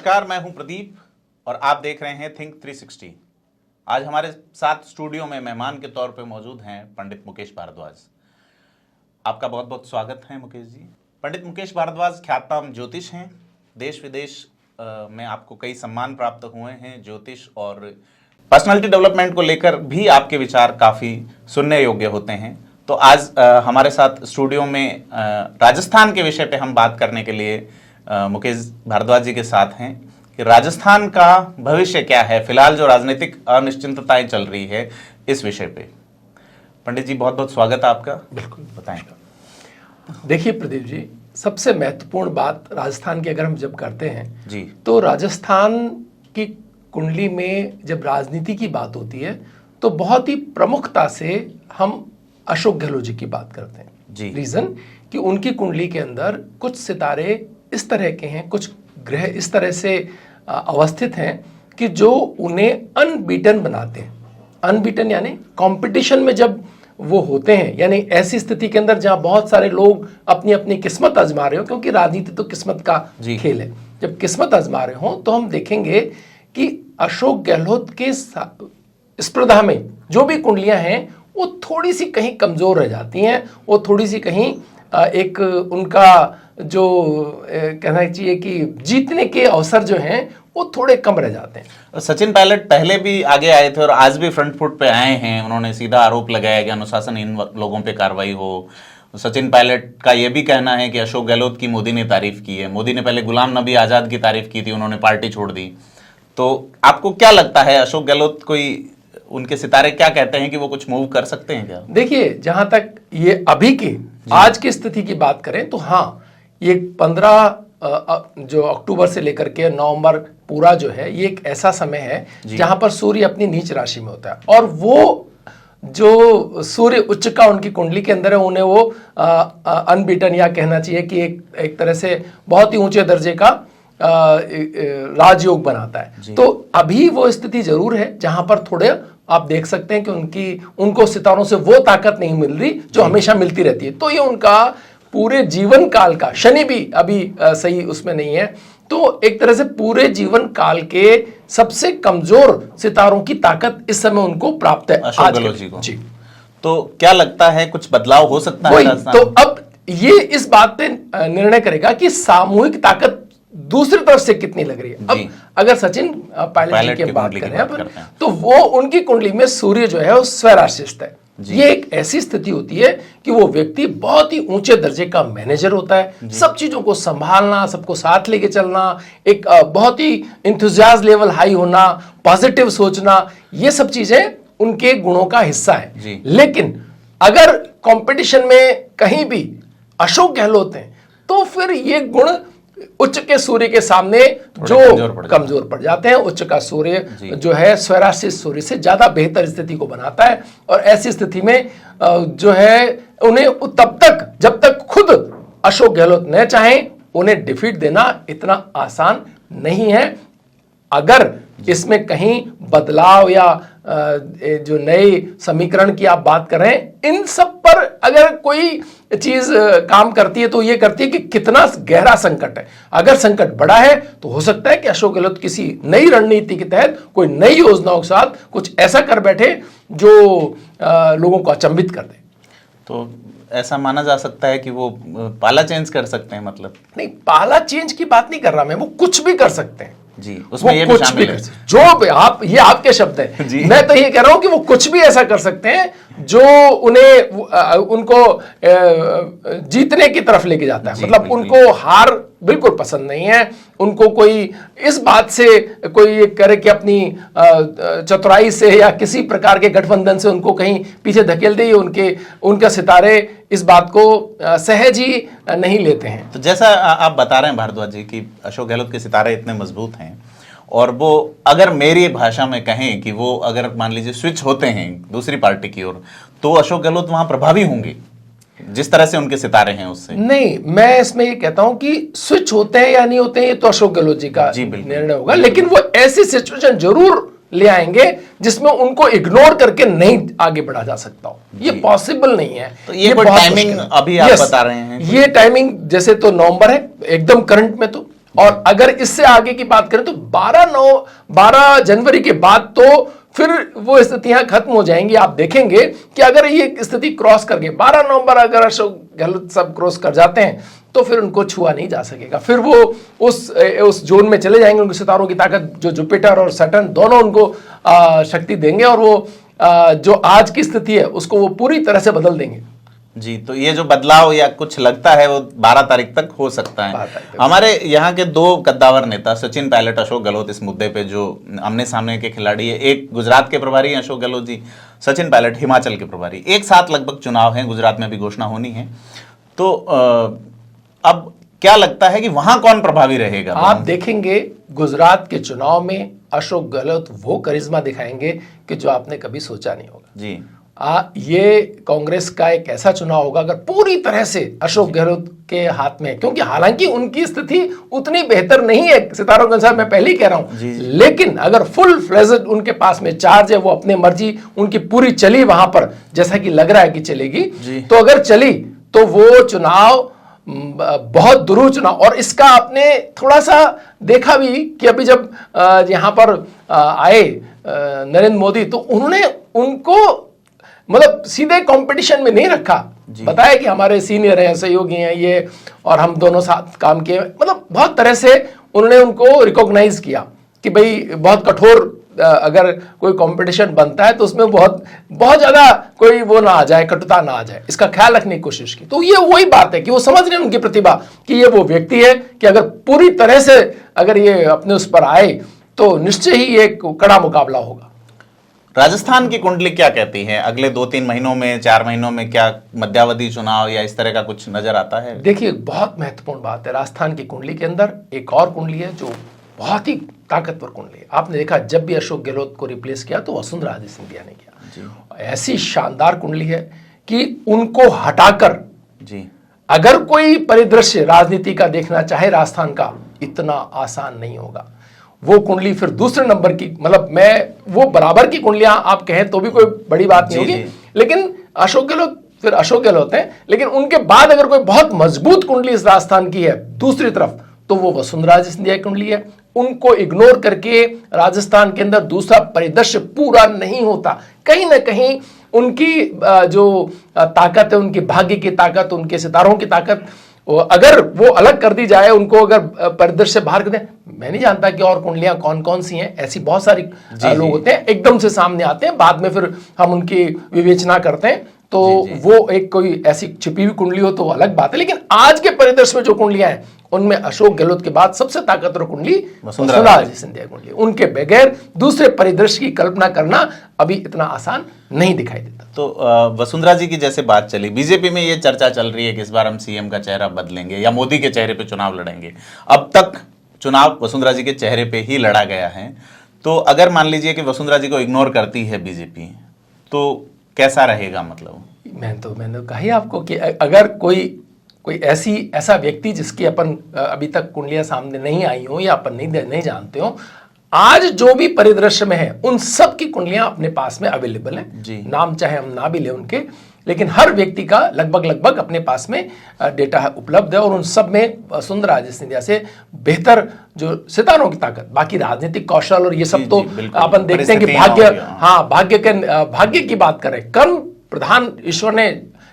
नमस्कार, मैं हूं प्रदीप और आप देख रहे हैं थिंक 360। आज हमारे साथ स्टूडियो में मेहमान के तौर पे मौजूद हैं पंडित मुकेश भारद्वाज। आपका बहुत बहुत स्वागत है मुकेश जी। पंडित मुकेश भारद्वाज ख्यातनाम ज्योतिष हैं। देश विदेश में आपको कई सम्मान प्राप्त हुए हैं। ज्योतिष और पर्सनालिटी डेवलपमेंट को लेकर भी आपके विचार काफ़ी सुनने योग्य होते हैं। तो आज हमारे साथ स्टूडियो में राजस्थान के विषय पे हम बात करने के लिए मुकेश भारद्वाज जी के साथ हैं कि राजस्थान का भविष्य क्या है, फिलहाल जो राजनीतिक अनिश्चितताएं चल रही है इस विषय पे। पंडित जी बहुत बहुत स्वागत है आपका। बिल्कुल, बताएं। देखिए प्रदीप जी, सबसे महत्वपूर्ण बात राजस्थान की अगर हम जब करते हैं जी, तो राजस्थान की कुंडली में जब राजनीति की बात होती है तो बहुत ही प्रमुखता से हम अशोक गहलोत जी की बात करते हैं जी। रीजन कि उनकी कुंडली के अंदर कुछ सितारे इस तरह के हैं, कुछ ग्रह इस तरह से अवस्थित हैं कि जो उन्हें अनबीटन बनाते हैं। अनबीटन यानी कंपटीशन में जब वो होते हैं, यानी ऐसी स्थिति के अंदर जहां बहुत सारे लोग अपनी अपनी किस्मत आजमा रहे हो, क्योंकि राजनीति तो किस्मत का खेल है। जब किस्मत आजमा रहे हो तो हम देखेंगे कि अशोक गहलोत के स्पर्धा में जो भी कुंडलियां हैं वो थोड़ी सी कहीं कमजोर रह जाती हैं। वो थोड़ी सी कहीं एक उनका जो कहना चाहिए कि जीतने के अवसर जो हैं वो थोड़े कम रह जाते हैं। सचिन पायलट पहले भी आगे आए थे और आज भी फ्रंट फुट पे आए हैं। उन्होंने सीधा आरोप लगाया कि अनुशासन इन लोगों पे कार्रवाई हो। सचिन पायलट का ये भी कहना है कि अशोक गहलोत की मोदी ने तारीफ की है। मोदी ने पहले गुलाम नबी आजाद की तारीफ की थी, उन्होंने पार्टी छोड़ दी। तो आपको क्या लगता है, अशोक गहलोत कोई, उनके सितारे क्या कहते हैं कि वो कुछ मूव कर सकते हैं क्या? देखिए, जहां तक ये अभी की आज की स्थिति की बात करें तो हाँ, ये 15 जो अक्टूबर से लेकर के नवंबर पूरा जो है ये एक ऐसा समय है जहां पर सूर्य अपनी नीच राशि में होता है और वो जो सूर्य उच्च का उनकी कुंडली के अंदर है उन्हें वो अनबीटन या कहना चाहिए कि एक तरह से बहुत ही ऊंचे दर्जे का राजयोग बनाता है। तो अभी वो स्थिति जरूर है जहां पर थोड़े आप देख सकते हैं कि उनको सितारों से वो ताकत नहीं मिल रही जो हमेशा मिलती रहती है। तो ये उनका पूरे जीवन काल का, शनि भी अभी सही उसमें नहीं है, तो एक तरह से पूरे जीवन काल के सबसे कमजोर सितारों की ताकत इस समय उनको प्राप्त है अशोक गहलोत जी को। जी। तो क्या लगता है कुछ बदलाव हो सकता है? तो अब ये इस बात पे निर्णय करेगा कि सामूहिक ताकत दूसरी तरफ से कितनी लग रही है। अब अगर सचिन पायलट की बात करें तो वो उनकी कुंडली में सूर्य जो है वो स्वराशिस्थ है। ये एक ऐसी स्थिति होती है कि वो व्यक्ति बहुत ही ऊंचे दर्जे का मैनेजर होता है। सब चीजों को संभालना, सबको साथ लेके चलना, एक बहुत ही इंथुजियाज्म लेवल हाई होना, पॉजिटिव सोचना, ये सब चीजें उनके गुणों का हिस्सा है। लेकिन अगर कंपटीशन में कहीं भी अशोक गहलोत हैं तो फिर ये गुण उच्च के सूर्य के सामने जो कमजोर पड़ जाते हैं। उच्च का सूर्य जो है स्वराशित सूर्य से ज्यादा बेहतर स्थिति को बनाता है और ऐसी स्थिति में जो है उन्हें तब तक जब तक खुद अशोक गहलोत न चाहें उन्हें डिफीट देना इतना आसान नहीं है। अगर इसमें कहीं बदलाव या जो नए समीकरण की आप बात कर रहे हैं, इन सब पर अगर कोई चीज काम करती है तो ये करती है कि कितना गहरा संकट है। अगर संकट बड़ा है तो हो सकता है कि अशोक गहलोत किसी नई रणनीति के तहत कोई नई योजनाओं के साथ कुछ ऐसा कर बैठे जो लोगों को अचंभित कर दे। तो ऐसा माना जा सकता है कि वो पाला चेंज कर सकते हैं? मतलब नहीं, पाला चेंज की बात नहीं कर रहा मैं, वो कुछ भी कर सकते हैं जी, उसमें ये भी शामिल है। जो आप, ये आपके शब्द हैं, मैं तो ये कह रहा हूं कि वो कुछ भी ऐसा कर सकते हैं जो उन्हें उनको जीतने की तरफ लेके जाता है। मतलब उनको हार बिल्कुल पसंद नहीं है। उनको कोई इस बात से कोई ये करे कि अपनी चतुराई से या किसी प्रकार के गठबंधन से उनको कहीं पीछे धकेल दे, उनके सितारे इस बात को सहज ही नहीं लेते हैं। तो जैसा आप बता रहे हैं भारद्वाज जी कि अशोक गहलोत के सितारे इतने मजबूत हैं और वो अगर मेरी भाषा में कहें कि वो अगर मान लीजिए स्विच होते हैं दूसरी पार्टी की ओर तो अशोक गहलोत वहां प्रभावी होंगे जिस तरह से उनके सितारे हैं उससे? नहीं, मैं इसमें ये कहता हूं कि स्विच होते हैं या नहीं होते हैं ये तो अशोक गहलोत जी का निर्णय होगा, लेकिन वो ऐसी सिचुएशन जरूर ले आएंगे जिसमें उनको इग्नोर करके नहीं आगे बढ़ा जा सकता हो। ये पॉसिबल नहीं है। तो ये टाइमिंग अभी आप बता रहे हैं? ये टाइमिंग जैसे तो नवंबर है एकदम करंट में, तो और अगर इससे आगे की बात करें तो 12 जनवरी के बाद तो फिर वो स्थितियां खत्म हो जाएंगी। आप देखेंगे कि अगर ये स्थिति क्रॉस करके 12 नवंबर अगर अशोक गहलोत सब क्रॉस कर जाते हैं तो फिर उनको छुआ नहीं जा सकेगा। फिर वो उस जोन में चले जाएंगे। उनके सितारों की ताकत जो जुपिटर और सैटर्न दोनों उनको शक्ति देंगे और वो जो आज की स्थिति है उसको वो पूरी तरह से बदल देंगे। जी, तो ये जो बदलाव या कुछ लगता है वो 12 तारीख तक हो सकता है। हमारे यहाँ के दो कद्दावर नेता सचिन पायलट, अशोक गहलोत इस मुद्दे पे जो आमने सामने के खिलाड़ी है, एक गुजरात के प्रभारी हैं अशोक गहलोत जी, सचिन पायलट हिमाचल के प्रभारी। एक साथ लगभग चुनाव हैं, गुजरात में भी घोषणा होनी है। तो अब क्या लगता है कि वहां कौन प्रभावी रहेगा? आप देखेंगे गुजरात के चुनाव में अशोक गहलोत वो करिश्मा दिखाएंगे कि जो आपने कभी सोचा नहीं होगा जी। ये कांग्रेस का एक ऐसा चुनाव होगा अगर पूरी तरह से अशोक गहलोत के हाथ में, क्योंकि हालांकि उनकी स्थिति उतनी बेहतर नहीं है सितारों के अनुसार, मैं पहले ही कह रहा हूं, लेकिन अगर फुल फ्लेजेड उनके पास में चार्ज है, वो अपने मर्जी उनकी पूरी चली वहां पर जैसा कि लग रहा है कि चलेगी, तो अगर चली तो वो चुनाव बहुत दुरूह चुनाव। और इसका आपने थोड़ा सा देखा भी कि अभी जब यहां पर आए नरेंद्र मोदी तो उन्होंने उनको मतलब सीधे कंपटीशन में नहीं रखा, बताया कि हमारे सीनियर हैं, सहयोगी हैं ये, और हम दोनों साथ काम किए। मतलब बहुत तरह से उन्होंने उनको रिकॉग्नाइज किया कि भाई बहुत कठोर अगर कोई कंपटीशन बनता है तो उसमें बहुत ज्यादा कोई वो ना आ जाए, कटुता ना आ जाए, इसका ख्याल रखने की कोशिश की। तो ये वही बात है कि वो समझ रहे हैं उनकी प्रतिभा कि ये वो व्यक्ति है कि अगर पूरी तरह से अगर ये अपने उस पर आए तो निश्चय ही एक कड़ा मुकाबला होगा। राजस्थान की कुंडली क्या कहती है? अगले 2-3 महीनों में, 4 महीनों में क्या मध्यावधि चुनाव या इस तरह का कुछ नजर आता है? देखिए, बहुत महत्वपूर्ण बात है। राजस्थान की कुंडली के अंदर एक और कुंडली है जो बहुत ही ताकतवर कुंडली है। आपने देखा जब भी अशोक गहलोत को रिप्लेस किया तो वसुंधरा राजे सिंधिया ने किया। ऐसी शानदार कुंडली है कि उनको हटाकर जी अगर कोई परिदृश्य राजनीति का देखना चाहे राजस्थान का, इतना आसान नहीं होगा। वो कुंडली फिर दूसरे नंबर की, मतलब मैं वो बराबर की कुंडलियां आप कहें तो भी कोई बड़ी बात नहीं होगी, लेकिन अशोक गहलोत फिर अशोक गहलोत हैं, लेकिन उनके बाद अगर कोई बहुत मजबूत कुंडली इस राजस्थान की है दूसरी तरफ तो वो वसुंधरा राजे सिंधिया की कुंडली है। उनको इग्नोर करके राजस्थान के अंदर दूसरा परिदृश्य पूरा नहीं होता। कहीं ना कहीं उनकी जो ताकत है, उनकी भाग्य की ताकत, उनके सितारों की ताकत, अगर वो अलग कर दी जाए, उनको अगर परिदृश्य से बाहर कर दें, मैं नहीं जानता कि और कुंडलियां कौन कौन सी हैं। ऐसी बहुत सारी लोग होते हैं एकदम से सामने आते हैं, बाद में फिर हम उनकी विवेचना करते हैं। तो वो एक कोई ऐसी छिपी हुई कुंडली हो तो अलग बात है, लेकिन आज के परिदृश्य में जो कुंडलियां हैं उनमें अशोक गहलोत के बाद सबसे ताकतवर कुंडली वसुंधरा राजे सिंधिया कुंडली। उनके बगैर दूसरे परिदृश्य की कल्पना करना अभी इतना आसान नहीं दिखाई देता। तो वसुंधरा जी की जैसे बात चली, बीजेपी में ये चर्चा चल रही है कि इस बार हम सीएम का चेहरा बदलेंगे या मोदी के चेहरे पे चुनाव लड़ेंगे। अब तक चुनाव वसुंधरा जी के चेहरे पे ही लड़ा गया है, तो अगर मान लीजिए कि वसुंधरा जी को इग्नोर करती है बीजेपी, तो कैसा रहेगा? मतलब मैंने कहा ही आपको कि अगर कोई ऐसा व्यक्ति जिसकी अपन अभी तक कुंडलियां सामने नहीं आई हो या अपन नहीं जानते हो, आज जो भी परिदृश्य में है उन सब की कुंडलियां अपने पास में अवेलेबल हैं। नाम चाहे हम ना भी ले उनके, लेकिन हर व्यक्ति का लगभग अपने पास में डेटा उपलब्ध है और उन सब में वसुंधरा राजे सिंधिया से बेहतर जो सितारों की ताकत, बाकी राजनीतिक कौशल और ये सब तो अपन देखते हैं कि भाग्य की बात करें, कर्म प्रधान ईश्वर ने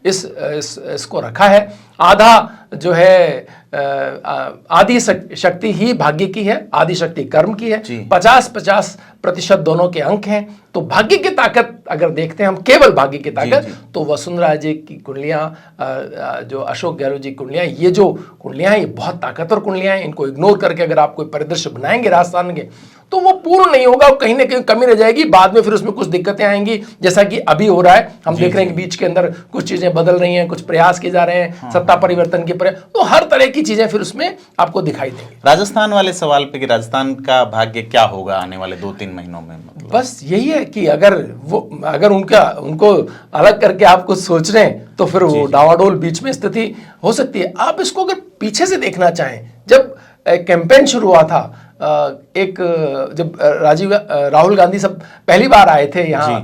इसको रखा है। आधा जो है आदि शक्ति ही भाग्य की है, आदि शक्ति कर्म की है। 50-50% दोनों के अंक हैं। तो भाग्य की ताकत अगर देखते हैं हम, केवल भाग्य की ताकत, तो वसुंधरा राजे की कुंडलियां, जो अशोक गहलोत जी कुंडलियां, ये जो कुंडलियां हैं ये बहुत ताकतवर कुंडलियां हैं। इनको इग्नोर करके अगर आप कोई परिदृश्य बनाएंगे राजस्थान के तो वो पूर्ण नहीं होगा, कहीं ना कहीं कमी रह जाएगी। बाद में फिर उसमें कुछ दिक्कतें आएंगी, जैसा कि अभी हो रहा है। हम देख रहे हैं कि बीच के अंदर कुछ चीजें बदल रही हैं, कुछ प्रयास किए जा रहे हैं, सत्ता परिवर्तन के प्रयास, तो हर तरह की चीजें फिर उसमें आपको दिखाई देंगी। राजस्थान वाले सवाल पे कि राजस्थान का भाग्य क्या होगा आने वाले 2-3 महीनों में, मतलब बस यही है कि अगर उनको अलग करके आप कुछ सोच रहे हैं तो फिर वो डावाडोल बीच में स्थिति हो सकती है। आप इसको अगर पीछे से देखना चाहें, जब कैंपेन शुरू हुआ था एक जब राहुल गांधी सब पहली बार आए थे यहाँ,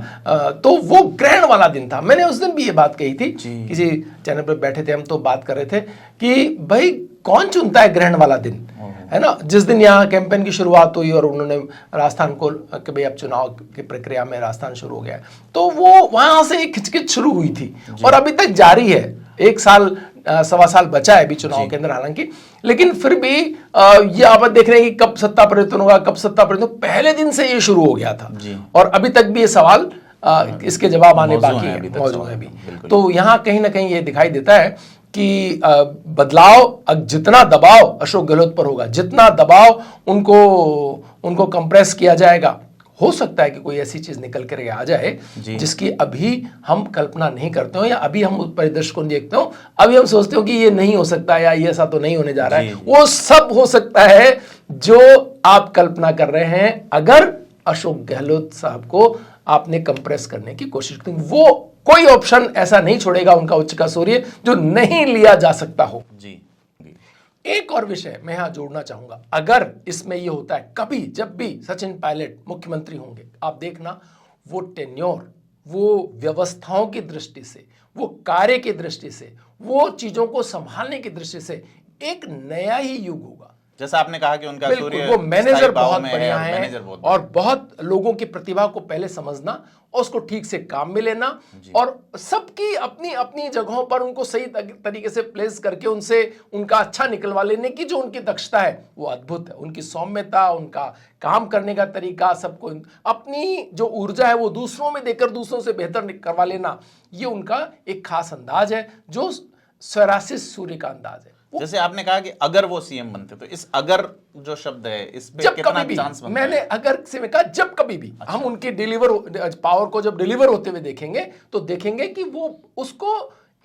तो वो ग्रहण वाला दिन था। मैंने उस दिन भी ये बात कही थी, किसी चैनल पर बैठे थे हम तो बात कर रहे थे कि भाई कौन चुनता है ग्रहण वाला दिन, है ना। जिस दिन यहाँ कैंपेन की शुरुआत हुई और उन्होंने राजस्थान को कि भाई अब चुनाव की प्रक्रिया में राजस्थान शुरू हो गया, तो वो वहां से एक खिचकिच शुरू हुई थी और अभी तक जारी है। 1 साल 1.25 साल बचा है अभी चुनाव के अंदर हालांकि, लेकिन फिर भी ये आप देख रहे हैं कि कब सत्ता परिवर्तन होगा, कब सत्ता परिवर्तन, पहले दिन से ये शुरू हो गया था और अभी तक भी ये सवाल इसके जवाब आने बाकी है, मौजूद है अभी। तो यहाँ कहीं ना कहीं ये दिखाई देता है कि बदलाव, जितना दबाव अशोक गहलोत पर होगा, जितना दबाव उनको कंप्रेस किया जाएगा, हो सकता है कि कोई ऐसी चीज निकल कर आ जाए जिसकी अभी हम कल्पना नहीं करते हो, या अभी हम परिदृश्य को देखते हो, अभी हम सोचते हो कि ये नहीं हो सकता या ये ऐसा तो नहीं होने जा रहा है। वो सब हो सकता है जो आप कल्पना कर रहे हैं अगर अशोक गहलोत साहब को आपने कंप्रेस करने की कोशिश की। वो कोई ऑप्शन ऐसा नहीं छोड़ेगा उनका उच्च का सूर्य जो नहीं लिया जा सकता हो। एक और विषय मैं यहां जोड़ना चाहूंगा, अगर इसमें यह होता है कभी जब भी सचिन पायलट मुख्यमंत्री होंगे, आप देखना वो टेन्योर, वो व्यवस्थाओं की दृष्टि से, वो कार्य की दृष्टि से, वो चीजों को संभालने की दृष्टि से एक नया ही युग होगा। जैसा आपने कहा कि उनका सूर्य वो मैनेजर बहुत बढ़िया है और बहुत लोगों की प्रतिभा को पहले समझना और उसको ठीक से काम में लेना और सबकी अपनी अपनी जगहों पर उनको सही तरीके से प्लेस करके उनसे उनका अच्छा निकलवा लेने की जो उनकी दक्षता है वो अद्भुत है। उनकी सौम्यता, उनका काम करने का तरीका, सबको अपनी जो ऊर्जा है वो दूसरों में देकर दूसरों से बेहतर करवा लेना, ये उनका एक खास अंदाज है जो स्वराशित सूर्य का अंदाज है। जैसे आपने कहा कि अगर वो सीएम बनते, तो इस अगर जो शब्द है इस पे कितना चांस बनता है? मैंने अगर से में कहा जब कभी भी हम उनके पावर को जब डिलीवर होते हुए देखेंगे तो देखेंगे कि वो उसको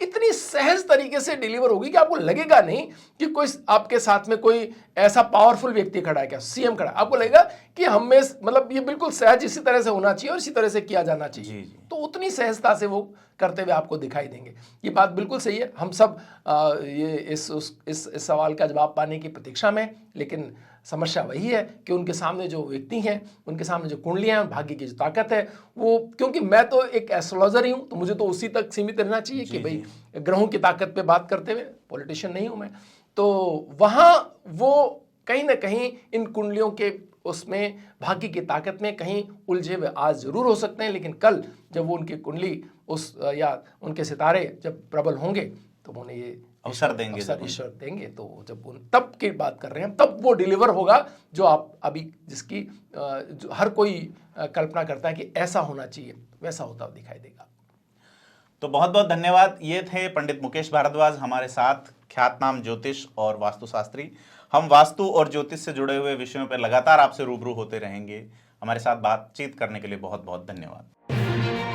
इतनी सहज तरीके से डिलीवर होगी कि आपको लगेगा नहीं कि कोई आपके साथ में कोई ऐसा पावरफुल व्यक्ति खड़ा है, क्या सीएम खड़ा है, आपको लगेगा कि हमें मतलब ये बिल्कुल सहज इसी तरह से होना चाहिए और इसी तरह से किया जाना चाहिए। तो उतनी सहजता से वो करते हुए आपको दिखाई देंगे। ये बात बिल्कुल सही है। हम सब ये इस सवाल का जवाब पाने की प्रतीक्षा में, लेकिन समस्या वही है कि उनके सामने जो व्यक्ति हैं, उनके सामने जो कुंडलियां हैं, भाग्य की जो ताकत है वो, क्योंकि मैं तो एक एस्ट्रोलॉजर ही हूं तो मुझे तो उसी तक सीमित रहना चाहिए कि भाई ग्रहों की ताकत पे बात करते हुए, पॉलिटिशियन नहीं हूं मैं। तो वहां वो कहीं ना कहीं इन कुंडलियों के उसमें भाग्य की ताकत में कहीं उलझे हुए आज जरूर हो सकते हैं, लेकिन कल जब वो उनकी कुंडली उस या उनके सितारे जब प्रबल होंगे तो उन्हें ये अवसर देंगे, ईश्वर देंगे। तो जब तब की बात कर रहे हैं, तब वो डिलीवर होगा जो आप अभी जिसकी जो हर कोई कल्पना करता है कि ऐसा होना चाहिए, वैसा होता दिखाई देगा। तो बहुत बहुत धन्यवाद। ये थे पंडित मुकेश भारद्वाज हमारे साथ, ख्यातनाम ज्योतिष और वास्तुशास्त्री। हम वास्तु और ज्योतिष से जुड़े हुए विषयों पर लगातार आपसे रूबरू होते रहेंगे। हमारे साथ बातचीत करने के लिए बहुत बहुत धन्यवाद।